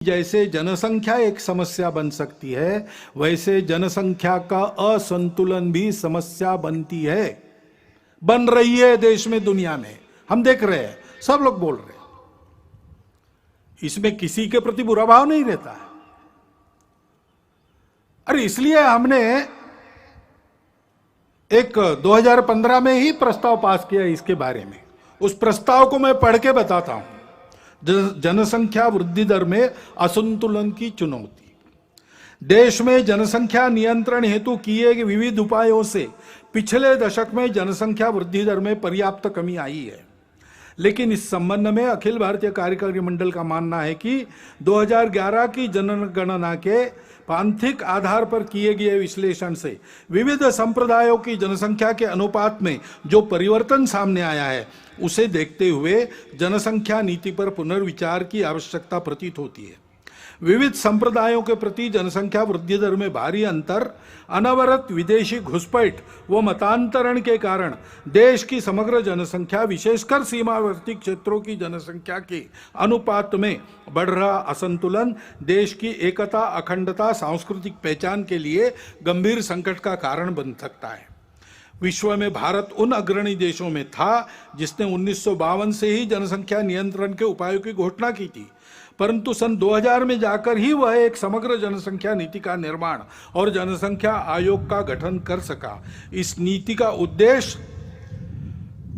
जैसे जनसंख्या एक समस्या बन सकती है, वैसे जनसंख्या का असंतुलन भी समस्या बनती है, बन रही है देश में, दुनिया में। हम देख रहे हैं, सब लोग बोल रहे हैं। इसमें किसी के प्रति बुरा भाव नहीं रहता है। अरे इसलिए हमने एक 2015 में ही प्रस्ताव पास किया इसके बारे में। उस प्रस्ताव को मैं पढ़ के बताता हूं। जनसंख्या वृद्धि दर में असंतुलन की चुनौती। देश में जनसंख्या नियंत्रण हेतु किए गए विविध उपायों से पिछले दशक में जनसंख्या वृद्धि दर में पर्याप्त कमी आई है, लेकिन इस संबंध में अखिल भारतीय कार्यकारी मंडल का मानना है कि 2011 की जनगणना के पांथिक आधार पर किए गए विश्लेषण से विविध संप्रदायों की जनसंख्या के अनुपात में जो परिवर्तन सामने आया है, उसे देखते हुए जनसंख्या नीति पर पुनर्विचार की आवश्यकता प्रतीत होती है। विविध संप्रदायों के प्रति जनसंख्या वृद्धि दर में भारी अंतर, अनवरत विदेशी घुसपैठ व मतांतरण के कारण देश की समग्र जनसंख्या, विशेषकर सीमावर्ती क्षेत्रों की जनसंख्या के अनुपात में बढ़ रहा असंतुलन देश की एकता, अखंडता, सांस्कृतिक पहचान के लिए गंभीर संकट का कारण बन सकता है। विश्व में भारत उन अग्रणी देशों में था जिसने 1952 से ही जनसंख्या नियंत्रण के उपायों की घोषणा की थी, परंतु सन 2000 में जाकर ही वह एक समग्र जनसंख्या नीति का निर्माण और जनसंख्या आयोग का गठन कर सका। इस नीति का उद्देश्य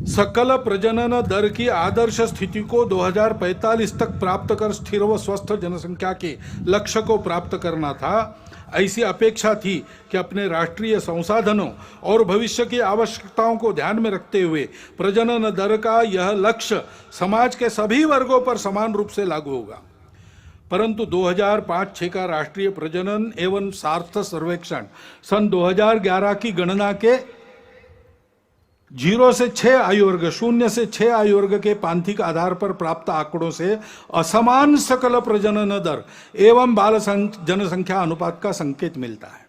सकल प्रजनन दर की आदर्श स्थिति को 2045 तक प्राप्त कर स्थिर व स्वस्थ जनसंख्या के लक्ष्य को प्राप्त करना था। ऐसी अपेक्षा थी कि अपने राष्ट्रीय संसाधनों और भविष्य की आवश्यकताओं को ध्यान में रखते हुए प्रजनन दर का यह लक्ष्य समाज के सभी वर्गों पर समान रूप से लागू होगा। परंतु 2005-6 का राष्ट्रीय प्रजनन एवं सार्थ सर्वेक्षण सन 2011 की गणना के 0 से 6 आयु वर्ग, 0 से 6 आयु वर्ग के पांथिक आधार पर प्राप्त आंकड़ों से असमान सकल प्रजनन दर एवं बाल जनसंख्या अनुपात का संकेत मिलता है।